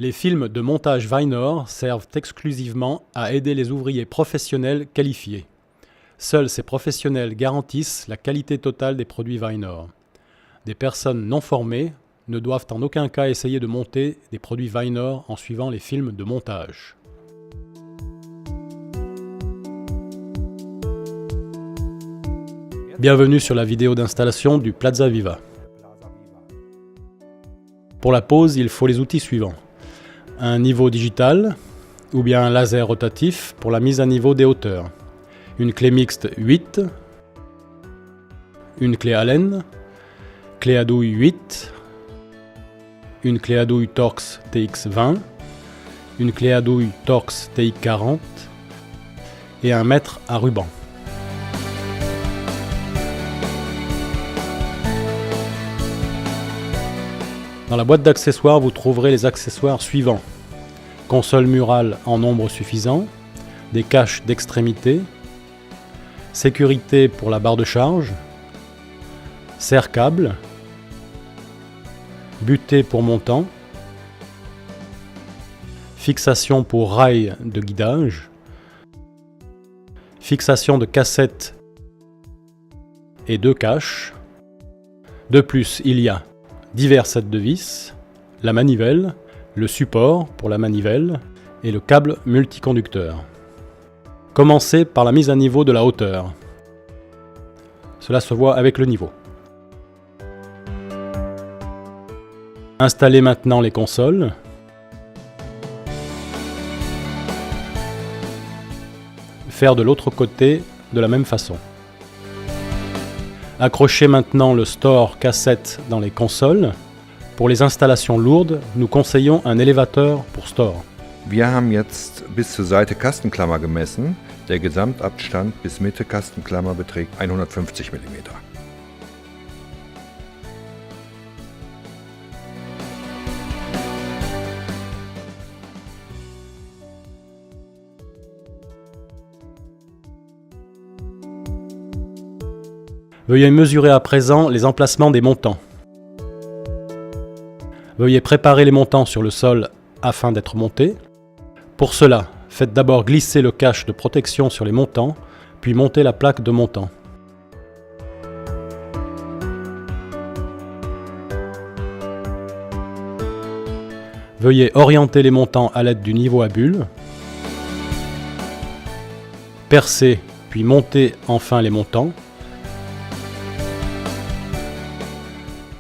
Les films de montage Weinor servent exclusivement à aider les ouvriers professionnels qualifiés. Seuls ces professionnels garantissent la qualité totale des produits Weinor. Des personnes non formées ne doivent en aucun cas essayer de monter des produits Weinor en suivant les films de montage. Bienvenue sur la vidéo d'installation du Plaza Viva. Pour la pose, il faut les outils suivants. Un niveau digital ou bien un laser rotatif pour la mise à niveau des hauteurs. Une clé mixte 8, une clé Allen, clé à douille 8, une clé à douille Torx TX20, une clé à douille Torx TX40 et un mètre à ruban. Dans la boîte d'accessoires, vous trouverez les accessoires suivants. Console murale en nombre suffisant, des caches d'extrémité, sécurité pour la barre de charge, serre-câble, butée pour montant, fixation pour rail de guidage, fixation de cassette et 2 caches. De plus, il y a divers sets de vis, la manivelle, le support pour la manivelle et le câble multiconducteur. Commencez par la mise à niveau de la hauteur. Cela se voit avec le niveau. Installez maintenant les consoles. Faire de l'autre côté de la même façon. Accrochez maintenant le store cassette dans les consoles. Pour les installations lourdes, nous conseillons un élévateur pour store. Wir haben jetzt bis zur Seite Kastenklammer gemessen. Der Gesamtabstand bis Mitte Kastenklammer beträgt 150 mm. Veuillez mesurer à présent les emplacements des montants. Veuillez préparer les montants sur le sol afin d'être montés. Pour cela, faites d'abord glisser le cache de protection sur les montants, puis montez la plaque de montant. Veuillez orienter les montants à l'aide du niveau à bulle. Percez, puis montez enfin les montants.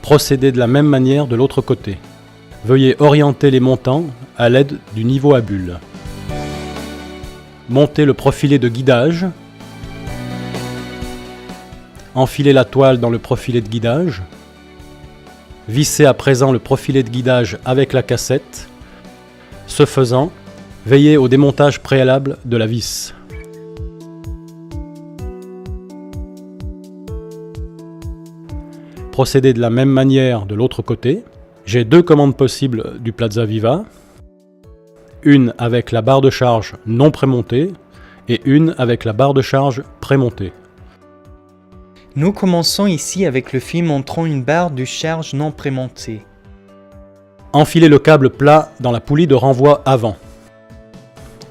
Procédez de la même manière de l'autre côté. Veuillez orienter les montants à l'aide du niveau à bulle. Montez le profilet de guidage. Enfilez la toile dans le profilet de guidage. Vissez à présent le profilet de guidage avec la cassette. Ce faisant, veillez au démontage préalable de la vis. Procédez de la même manière de l'autre côté. J'ai 2 commandes possibles du Plaza Viva. Une avec la barre de charge non prémontée et une avec la barre de charge prémontée. Nous commençons ici avec le film montrant une barre de charge non prémontée. Enfilez le câble plat dans la poulie de renvoi avant.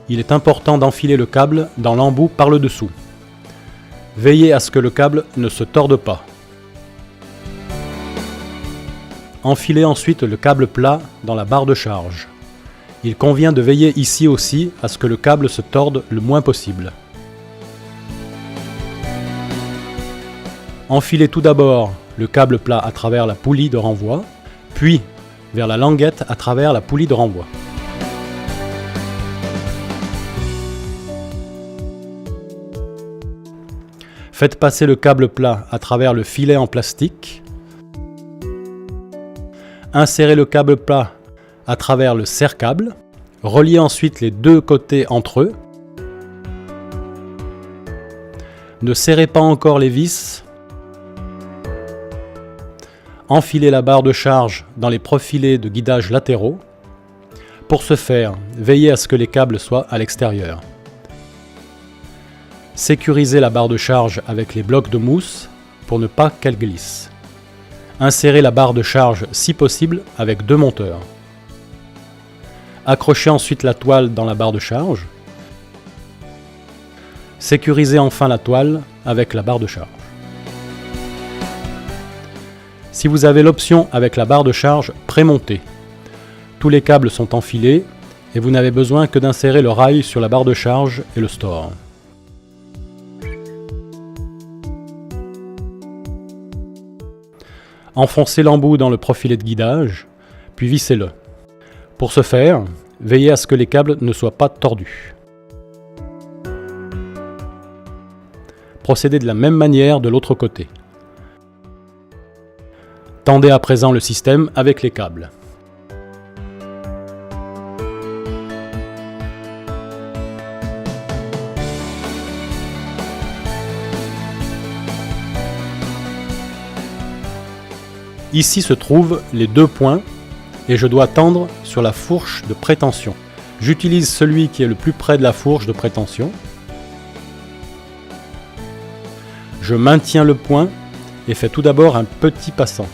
Il est important d'enfiler le câble dans l'embout par le dessous. Veillez à ce que le câble ne se torde pas. Enfilez ensuite le câble plat dans la barre de charge. Il convient de veiller ici aussi à ce que le câble se torde le moins possible. Enfilez tout d'abord le câble plat à travers la poulie de renvoi, puis vers la languette à travers la poulie de renvoi. Faites passer le câble plat à travers le filet en plastique. Insérez le câble plat à travers le serre-câble. Reliez ensuite les 2 côtés entre eux. Ne serrez pas encore les vis. Enfilez la barre de charge dans les profilets de guidage latéraux. Pour ce faire, veillez à ce que les câbles soient à l'extérieur. Sécurisez la barre de charge avec les blocs de mousse pour ne pas qu'elle glisse. Insérez la barre de charge si possible avec 2 monteurs. Accrochez ensuite la toile dans la barre de charge. Sécurisez enfin la toile avec la barre de charge. Si vous avez l'option avec la barre de charge prémontée, tous les câbles sont enfilés et vous n'avez besoin que d'insérer le rail sur la barre de charge et le store. Enfoncez l'embout dans le profilet de guidage, puis vissez-le. Pour ce faire, veillez à ce que les câbles ne soient pas tordus. Procédez de la même manière de l'autre côté. Tendez à présent le système avec les câbles. Ici se trouvent les deux points et je dois tendre sur la fourche de prétention. J'utilise celui qui est le plus près de la fourche de prétention. Je maintiens le point et fais tout d'abord un petit passant.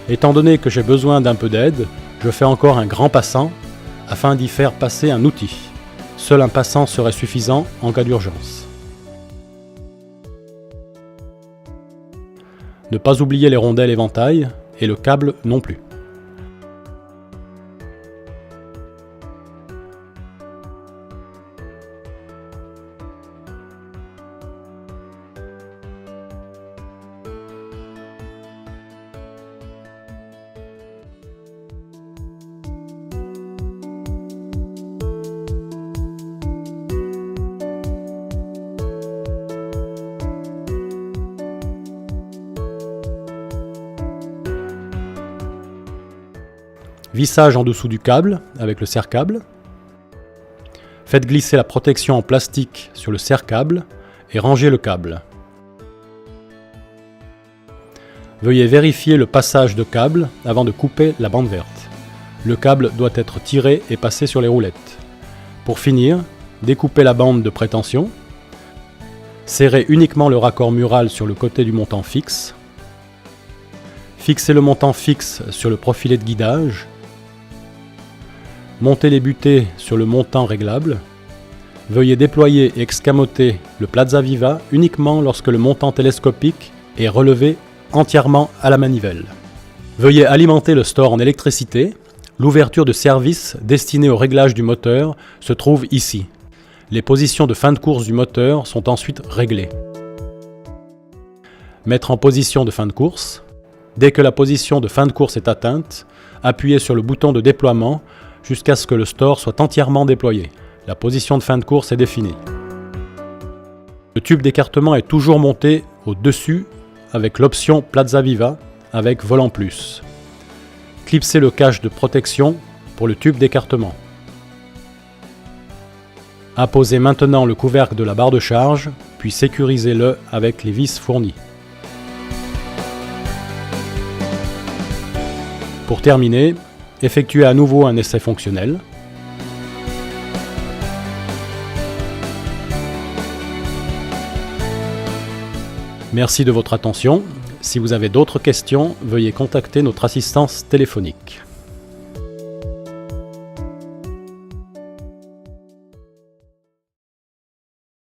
Étant donné que j'ai besoin d'un peu d'aide, je fais encore un grand passant afin d'y faire passer un outil. Seul un passant serait suffisant en cas d'urgence. Ne pas oublier les rondelles éventail et le câble non plus. Vissage en dessous du câble avec le serre-câble. Faites glisser la protection en plastique sur le serre-câble et rangez le câble. Veuillez vérifier le passage de câble avant de couper la bande verte. Le câble doit être tiré et passé sur les roulettes. Pour finir, découpez la bande de prétention. Serrez uniquement le raccord mural sur le côté du montant fixe. Fixez le montant fixe sur le profilet de guidage. Montez les butées sur le montant réglable. Veuillez déployer et escamoter le Plaza Viva uniquement lorsque le montant télescopique est relevé entièrement à la manivelle. Veuillez alimenter le store en électricité. L'ouverture de service destinée au réglage du moteur se trouve ici. Les positions de fin de course du moteur sont ensuite réglées. Mettre en position de fin de course. Dès que la position de fin de course est atteinte, appuyez sur le bouton de déploiement jusqu'à ce que le store soit entièrement déployé. La position de fin de course est définie. Le tube d'écartement est toujours monté au-dessus avec l'option Plaza Viva avec volant plus. Clipsez le cache de protection pour le tube d'écartement. Apposez maintenant le couvercle de la barre de charge, puis sécurisez-le avec les vis fournies. Pour terminer, effectuez à nouveau un essai fonctionnel. Merci de votre attention. Si vous avez d'autres questions, veuillez contacter notre assistance téléphonique.